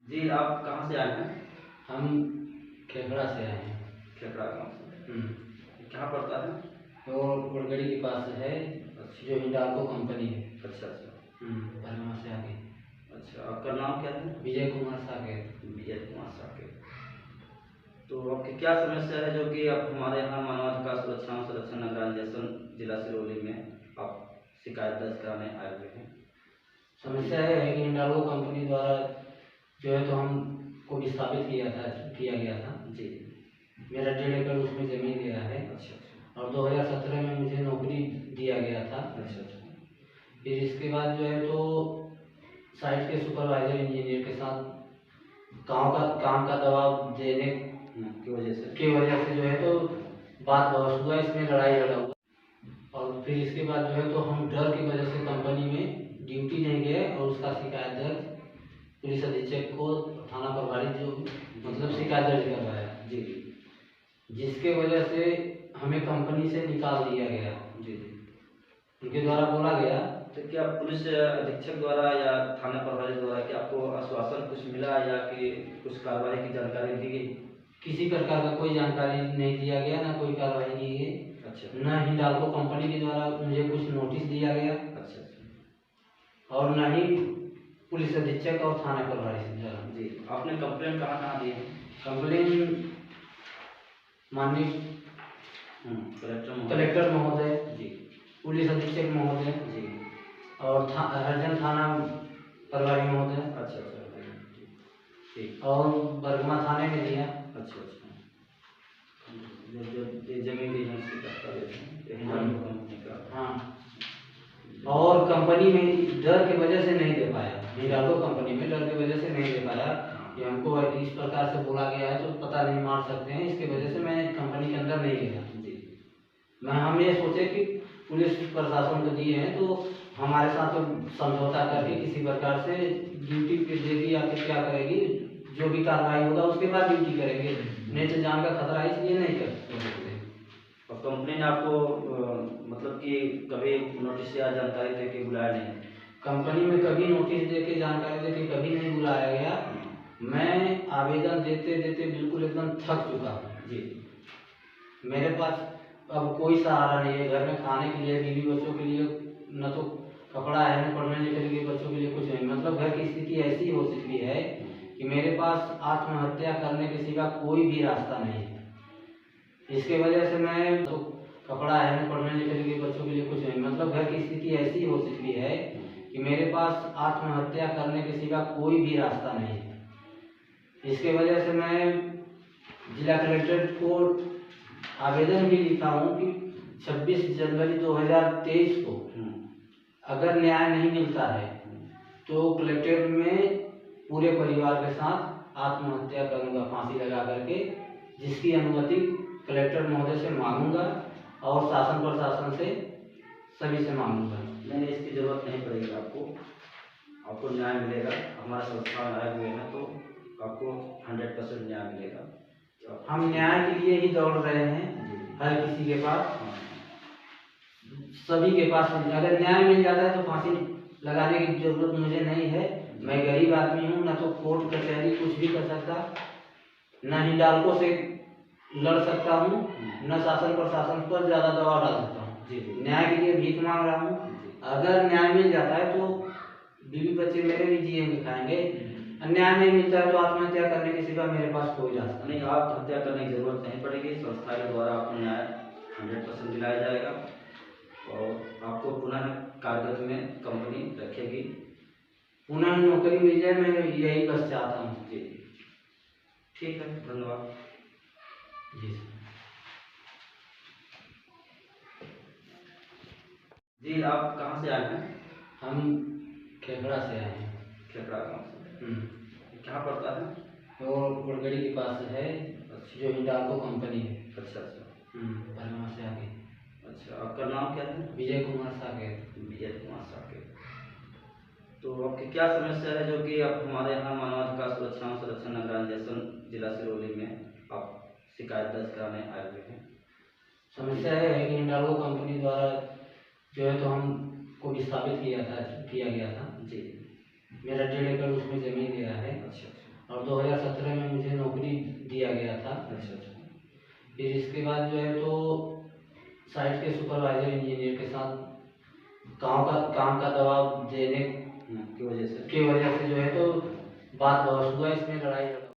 जी, आप कहाँ से आए हैं? हम खेखड़ा से आए हैं। खेपड़ा गाँव से। कहाँ पड़ता है? वो उड़गड़ी के पास है, अच्छा। जो हिंडाल्को कंपनी है। अच्छा अच्छा। बरगमा से आगे। अच्छा, आपका नाम क्या है? विजय कुमार साकेत। विजय कुमार साकेत। तो आपकी क्या समस्या है जो कि आप हमारे यहाँ मानवाधिकार सुरक्षा एवं संरक्षण ऑर्गेनाइजेशन जिला सिरोही में आप शिकायत दर्ज कराने आए हुए हैं? समस्या है कि हिंडाल्को कंपनी द्वारा जो है तो हमको विस्थापित किया गया था। जी। मेरा 1.5 एकड़ उसमें ज़मीन गया है। अच्छा अच्छा। और 2017 में मुझे नौकरी दिया गया था। अच्छा अच्छा। फिर इसके बाद जो है तो साइट के सुपरवाइजर इंजीनियर के साथ काम का दबाव देने की वजह से जो है तो बात बहस हुआ, इसमें लड़ाई झगड़ा हुआ। और फिर इसके बाद जो है तो हम डर की वजह से कंपनी में ड्यूटी नहीं गए और उसका शिकायत दर्ज पुलिस अधीक्षक को थाना प्रभारी जो मतलब शिकायत दर्ज करवाया जी, जिसके वजह से हमें कंपनी से निकाल दिया गया। जी। उनके द्वारा बोला गया। तो क्या पुलिस अधीक्षक द्वारा या थाना प्रभारी द्वारा क्या आपको आश्वासन कुछ मिला या कि कुछ कार्रवाई की जानकारी दी गई? किसी प्रकार का कोई जानकारी नहीं दिया गया, ना कोई कार्रवाई की गई। अच्छा। न हिंडाल्को कंपनी के द्वारा मुझे कुछ नोटिस दिया गया। अच्छा अच्छा। और न ही पुलिस अधीक्षक और थाना प्रभारी से द्वारा। जी, आपने कंप्लेंट कहाँ दी है? कंप्लेन माननीय कलेक्टर महोदय जी, पुलिस अधीक्षक महोदय जी। और हरिजन थाना प्रभारी महोदय। अच्छा अच्छा। ठीक। और बरगमा थाने में दिया। अच्छा अच्छा। जो जमीन दी है उसकी दस्तावेज है, ये हिंडाल्को कंपनी का। हाँ, और कंपनी में डर की वजह से नहीं दे पाया। हिंडाल्को कंपनी में डर की वजह से नहीं दे पाया कि हमको इस प्रकार से बोला गया है तो पता नहीं मार सकते हैं, इसकी वजह से मैं कंपनी के अंदर नहीं गया। जी। हम ये सोचे कि पुलिस प्रशासन को दिए हैं तो हमारे साथ तो समझौता करके किसी प्रकार से ड्यूटी पे देगी या फिर क्या करेगी, जो भी कार्रवाई होगा उसके बाद ड्यूटी करेंगे, नहीं तो जान का खतरा है इसलिए नहीं कर सकते। और कंपनी ने आपको मतलब कि कभी नोटिस या जानकारी दे के बुलाया नहीं? कंपनी में कभी नोटिस दे के जानकारी दे के कभी नहीं बुलाया गया। मैं आवेदन देते देते बिल्कुल एकदम थक चुका हूँ। जी। मेरे पास अब कोई सहारा नहीं है, घर में खाने के लिए, बीवी बच्चों के लिए न तो कपड़ा है, न पढ़ने लिखने के लिए बच्चों के लिए कुछ नहीं। मतलब घर की स्थिति ऐसी हो चुकी है कि मेरे पास आत्महत्या करने के सिवा कोई भी रास्ता नहीं है। इसके वजह से मैं तो कपड़ा है, न पढ़ने लिखने के लिए बच्चों के लिए कुछ नहीं। मतलब घर की स्थिति ऐसी हो चुकी है कि मेरे पास आत्महत्या करने के सिवा कोई भी रास्ता नहीं है। इसके वजह से मैं जिला कलेक्टर को आवेदन भी लिखा हूँ कि 26 जनवरी 2023 को अगर न्याय नहीं मिलता है तो कलेक्टर में पूरे परिवार के साथ आत्महत्या करूँगा फांसी लगा करके, जिसकी अनुमति कलेक्टर महोदय से मांगूंगा और शासन प्रशासन से सभी से मांगूंगा। नहीं, इसकी जरूरत नहीं पड़ेगी आपको, आपको न्याय मिलेगा। हमारे संस्था में आए हुए हैं तो आपको 100% न्याय मिलेगा। हम न्याय के लिए ही दौड़ रहे हैं, हर किसी के पास, सभी के पास। अगर न्याय मिल जाता है तो फांसी लगाने की जरूरत मुझे नहीं है। मैं गरीब आदमी हूँ, न तो कोर्ट कचहरी कुछ भी कर सकता, न हिंडाल्को से लड़ सकता हूँ, न शासन प्रशासन पर ज़्यादा दबाव डाल सकता हूँ। न्याय के लिए भीख मांग रहा हूँ। अगर न्याय मिल जाता है तो बीवी बच्चे मेरे भी जिएंगे खाएंगे, न्याय नहीं मिलता है तो आत्महत्या करने के सिवा मेरे पास कोई रास्ता नहीं। आत्महत्या करने की जरूरत नहीं पड़ेगी, संस्था के द्वारा आपको न्याय 100% दिलाया जाएगा और आपको पुनः कार्यरत में कंपनी रखेगी। पुनः नौकरी मिल जाए, मैं यही बस चाहता हूँ। जी, ठीक है, धन्यवाद। जी जी, आप कहाँ से आए हैं? हम खेखड़ा से आए हैं। खेपड़ा गाँव से। कहाँ पड़ता है? वो उड़गड़ी के पास है, जो हिंडाल्को कंपनी है। अच्छा अच्छा। बरगमा से आगे। अच्छा, आपका नाम क्या है? विजय कुमार साकेत। विजय कुमार साकेत। तो आपकी क्या समस्या है जो कि आप हमारे यहाँ मानवाधिकार सुरक्षा एवं संरक्षण ऑर्गेनाइजेशन जिला सिरोही में आप शिकायत दर्ज कराने आए हुए हैं? समस्या है कि हिंडाल्को कंपनी द्वारा जो है तो हमको विस्थापित किया गया था। जी। मेरा 1.5 एकड़ उसमें ज़मीन गया है। अच्छा अच्छा। और 2017 में मुझे नौकरी दिया गया था। अच्छा अच्छा। फिर इसके बाद जो है तो साइट के सुपरवाइजर इंजीनियर के साथ काम का दबाव देने की वजह से जो है तो बात